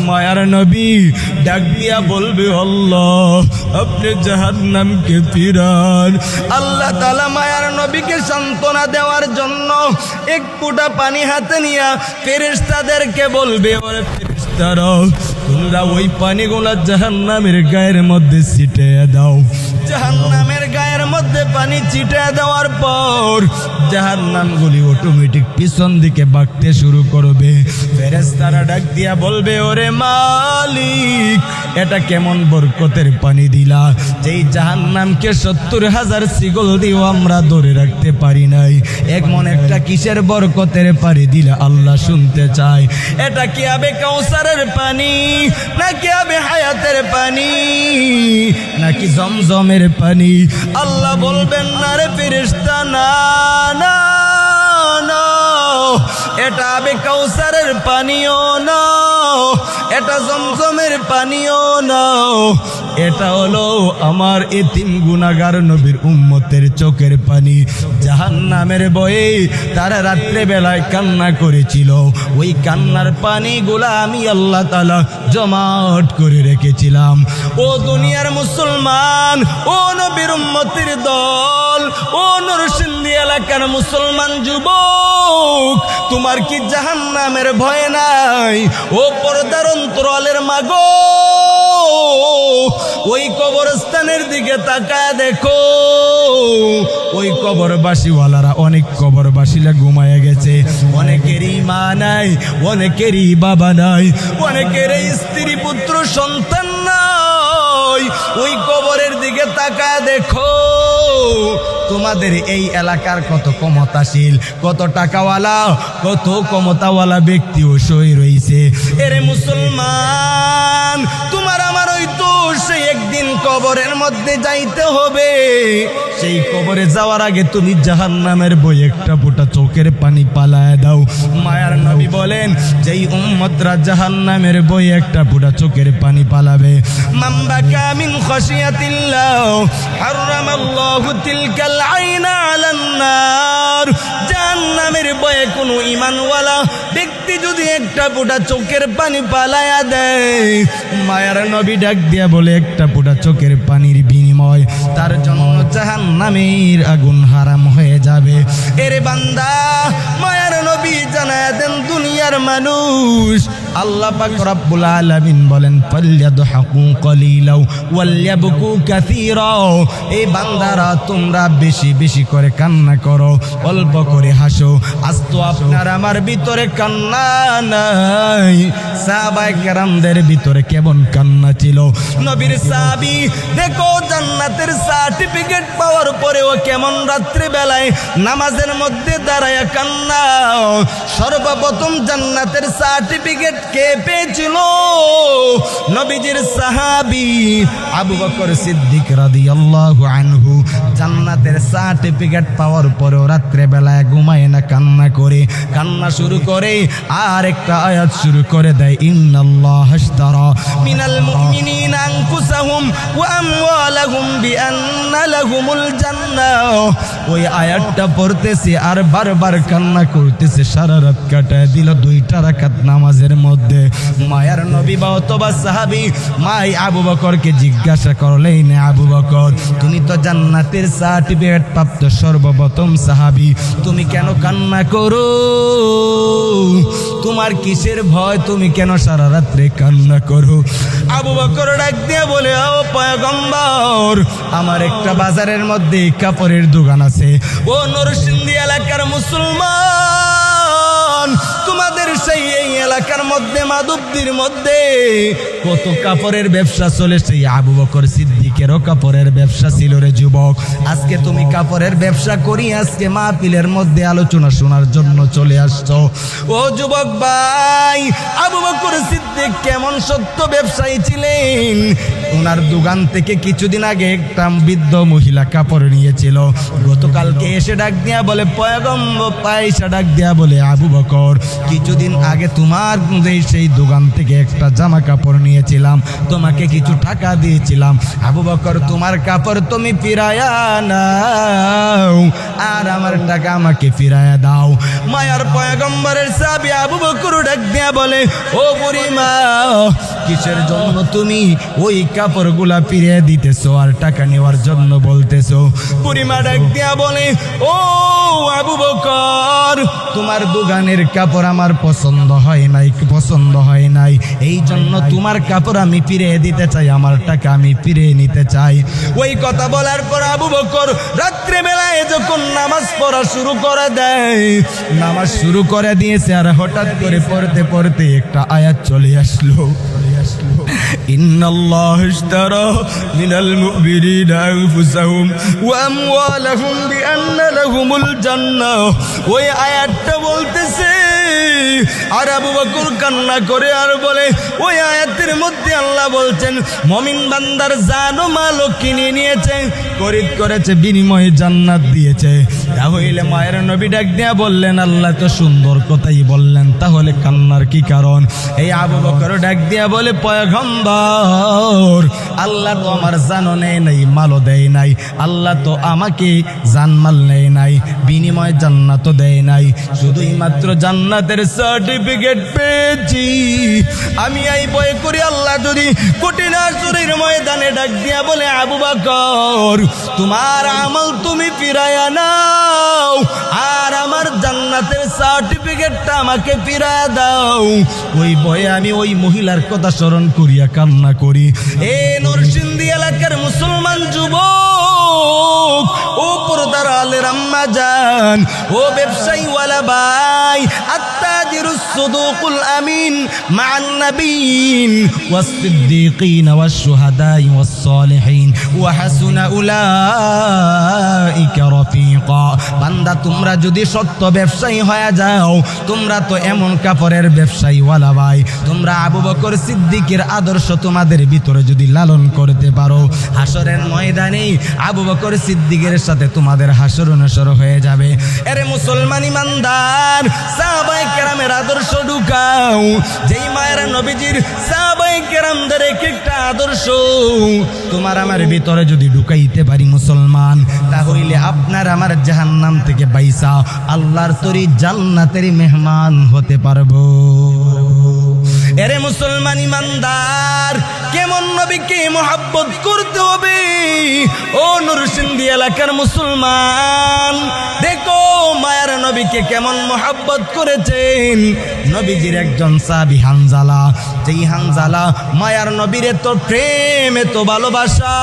মায়ার নবী ডাক দিয়া বলবে আল্লাহ আপনি জাহান্নামকে ফিরান। আল্লাহ তাআলা মায়ার নবীকে সান্ত্বনা দেওয়ার জন্য এক ফোঁটা পানি হাতে নিয়ে ফেরেশতাদেরকে বলবে ওরে ফেরেশতারা তোমরা ওই পানিগুলা জাহান্নামের গায়ের মধ্যে ছিটিয়ে দাও। জাহান্নামের গায়ের মধ্যে পানি ছিটিয়ে দেওয়ার পর জাহান্নামগুলি অটোমেটিক পিছন দিকে বাঁকতে শুরু করবে। ফেরেশতারা ডাক দিয়া বলবে ওরে মালিক এটা কেমন বরকতের পানি দিলা, যেই জাহান্নামকে ৭০,০০০ শিকল দিয়েও আমরা ধরে রাখতে পারি নাই, এমন একটা কিসের বরকতের পানি দিলা আল্লাহ শুনতে চায়। এটা কি আবে কাউসারের পানি, নাকি আবে হায়াতের পানি, নাকি জমজমের পানি? আল্লাহ বলবেন না রে ফেরেশতা, না না না, এটা আবে কাউসারের পানিও না, এটা জমজমের পানিও না, এটা হলো আমার এতিম গুনাহগার নবীর উম্মতের চোখের পানি। জাহান্নামের ভয়ে তারা রাত্রে বেলায় কান্না করেছিল, ওই কান্নার পানিগুলা আমি আল্লাহ তাআলা জমাট করে রেখেছিলাম। ও দুনিয়ার মুসলমান, ও নবীর উম্মতের দল, ও নরসিংদী এলাকার মুসলমান যুবক, তোমার কি জাহান্নামের ভয় নাই? ও পর্দার অন্তরালের মাগো, ওই কবরস্থানের দিকে তাকায় দেখো, ওই কবরবাসীওয়ালারা অনেক কবরবাসীরা ঘুমায় গেছে, অনেকেরই মা নাই, অনেকেরই বাবা নাই, অনেকেরই স্ত্রী পুত্র সন্তান নাই। ওই কবরের দিকে তাকায় দেখো, তোমাদের এই এলাকার কত ক্ষমতাশীল, কত টাকাওয়ালা, কত ক্ষমতাওয়ালা ব্যক্তিও সই রয়েছে। এরে মুসলমান, তোমার আমার ওই তো সেই একদিন কবরের মধ্যে যাইতে হবে। সেই কবরে যাওয়ার আগে তুমি জাহান্নামের বই একটা ফোঁটা চোখের পানি পালায় দাও। মায়ার নবী বলেন যেই উম্মতরা জাহান্নামের বই একটা ফোঁটা চোখের পানি পালাবে, মামবাকা মিন খাশিয়াতিল্লাহ হারামাল্লাহু তিলকাল আইনা আলান নার। জাহান্নামের ভয়ে কোনো ঈমানওয়ালা ব্যক্তি যদি একটা ফোঁটা চোখের পানি পালায়া দেয়, মায়ার নবী ডাক দিয়া বলে একটা ফোঁটা চোখের পানির বিনিময় তার জন্য জাহান্নামের আগুন হারাম হয়ে যাবে। এরে বান্দা, মায়ার নবী জানায়া দেন দুনিয়ার মানুষ, আল্লাহ পাক রব্বুল আলামিন বলেন ফালইয়াদহাকু কলিলাও ওয়ালইয়াবকু কাসীরা। এই বান্দারা তোমরা বেশি বেশি করে কান্না করো, অল্প করে হাসো। আজ তো আপনার আমার ভিতরে কান্না নাই, সাহাবায়ে কেরামদের ভিতরে কেমন কান্না ছিল। নবীর সাহাবী দেখো জান্নাতের সার্টিফিকেট পাওয়ার পরেও কেমন রাত্রি বেলায় নামাজের মধ্যে দাঁড়ায়া কান্না। সর্বপ্রথম জান্নাতের সার্টিফিকেট কে পেয়েছিল? নবীজির সাহাবী আবু বকর সিদ্দিক রাদিয়াল্লাহু আনহু। জান্নাতের সার্টিফিকেট পাওয়ার পরেও রাত্রে বেলায় ঘুমায় না, কান্না করে, কান্না শুরু করে আর একটা আয়াত শুরু করে দেয়, ইন্নাল্লাহ আশতারা মিনাল মুমিনিনা আনফুসাহুম ওয়া আমওয়ালাহুম বিআন্না লাহুমুল জান্নাহ। ওই আয়াতটা পড়তেছে আর বারবার কান্না করতেছে, সারা রাত কাটায় দিল 2টা রাকাত নামাজের মধ্যে। মায়ার নবী বা অথবা সাহাবী মাই আবু বকরকে জিজ্ঞাসা করলেন, আবু বকর তুমি তো জান্নাতের সার্টিফিকেট প্রাপ্ত সর্বপ্রথম সাহাবী, তুমি কেন কান্না করো? তোমার কিসের ভয়? তুমি কেন সারা রাত্রে কান্না করো? আবু বকর ডাক দিয়ে বলে, ও পয়গম্বর, আমার একটা বাজারের মধ্যে কাপড়ের দোকান আছে। ও নরসিংদী এলাকার মুসলমান, তোমাদের সেই এই এলাকার মধ্যে মাধবদীর মধ্যে কত কাপড়ের ব্যবসা চলে, সেই আবু বকর সিদ্দিকেরও কাপড়ের ব্যবসা ছিল রে যুবক। আজকে তুমি কাপড়ের ব্যবসা করি আজকে মাহফিলের মধ্যে আলোচনা শোনার জন্য চলে আসছো। ও যুবক ভাই, আবু বকর সিদ্দিক কেমন সত্য ব্যবসায়ী ছিলেন। ওনার দোকান থেকে কিছুদিন আগে একটা বৃদ্ধ মহিলা কাপড় নিয়েছিল। গতকালকে এসে ডাক দিয়া বলে, পয়গম্বর পায়সা ডাক দিয়া বলে, আবু বকর কিছুদিন আগে তোমার সেই দোকান থেকে একটা জামা কাপড় নিয়ে বানিয়েছিলাম, তোমাকে কিছু টাকা দিয়েছিলাম, আবু বকর তোমার কাপড় তুমি ফিরায়া নাও আর আমার টাকা আমাকে ফিরায়া দাও। মায়ার পয়গম্বরের সাহাবী আবু বকর ডাক দিয়া বলে, ও বুড়িমা, কিসের জন্য তুমি ওই কাপড়গুলা ফিরিয়ে দিতেছো আর টাকা নেওয়ার জন্য বলতেছো? বুড়িমা ডাক দিয়া বলে, ও আবু বকর, তোমার দোকানের কাপড় আমার পছন্দ হয় নাই, এই জন্য তোমার কাপড় আমি ফিরিয়ে দিতে চাই, আমার টাকা আমি ফিরিয়ে নিতে চাই। ওই কথা বলার পর আবু বকর রাত্রে বেলায় যখন নামাজ পড়া শুরু করে দেয়, নামাজ শুরু করে দিয়েছে আর হঠাৎ করে পড়তে পড়তে একটা আয়াত চলে আসলো, ইন্নাল্লাহ ইশতারা মিনাল মুমিনিনা আনফুসাহুম ওয়া আমওয়ালাহুম বিআন্না লাহুমুল জান্নাহ। ওই আয়াতটা বলতেছে আর আবু বকর কান্না করে আর বলে, ওই আয়াতের মধ্যে আল্লাহ বলছেন মুমিন বান্দার জান ও মাল কিনে নিয়েছে, খরিদ করেছে, বিনিময়ে জান্নাত দিয়েছে। তাহলে মায়ের নবী ডাক দিয়া বললেন, আল্লাহ তো সুন্দর কথাই বললেন, তাহলে কান্নার কি কারণ? এই আবু বকর ডাক দিয়া বলে, পয়গম্বর, আল্লাহ তো আমার জানও নেয় নাই, মালও দেয় নাই, আল্লাহ তো আমাকে জানমাল নেয় নাই, বিনিময়ে জান্নাতও দেয় নাই, শুধুই মাত্র জান্নাতের সার্টিফিকেট পেয়েছি। আমি এই ভয় করি আল্লাহ যদি কঠিন হাসরের ময়দানে ডাক দিয়া বলে, আবু বকর, তোমার আমল তুমি ফিরায়া নাও আর আমার জান্নাতের সার্টিফিকেটটা আমাকে ফিরায়া দাও, ওই ভয়ে আমি ওই মহিলার কথা স্মরণ করিয়া কান্না করি। এ নরসিংদী এলাকার মুসলমান যুবক, ও পর্দার আলের আম্মা জান, ও ব্যবসায়ীওয়ালা ভাই, আত্তাজিরুস সুদুকুল আমিন মা'আন নাবিয়িন ওয়াস সিদ্দিকিন ওয়াস শুহাদাই ওয়াস সালিহিন ওয়া হাসুনা উলাইকা রাফিকা। বান্দা, তোমরা যদি সত্য ব্যবসায়ী হয়ে যাও, তোমরা তো এমন কাপড়ের ব্যবসায়ীওয়ালা ভাই, তোমরা আবু বকর সিদ্দিকের আদর্শ তোমাদের ভিতরে যদি লালন করতে পারো, হাসরের ময়দানে আবু বকর সিদ্দিকের সাথে তোমাদের হাসর নাসর হয়ে যাবে। এরে মুসলমান ইমানদার, সাহাবায়ে কেরামের আদর্শ ঢুকাও, যেই মায়ের নবীজির সাহাবায়ে কেরামদের এক একটা আদর্শ তোমার আমার ভিতরে যদি ঢুকাইতে পারি মুসলমান, তাহলে আপনার আমার জাহান্নাম থেকে বাইসা আল্লাহর তরি জান্নাতের মেহমান হতে পারবো। এরে মুসলমান ইমানদার, কেমন নবীকে মহব্বত করতে হবে? ও নরসিংদী এলাকার মুসলমান, দেখো মায়ার নবীকে কেমন মহব্বত করেছেন। নবীজির একজন সাহাবী হানজালা, যেই হানজালা মায়ার নবীর এত প্রেম, এত ভালোবাসা,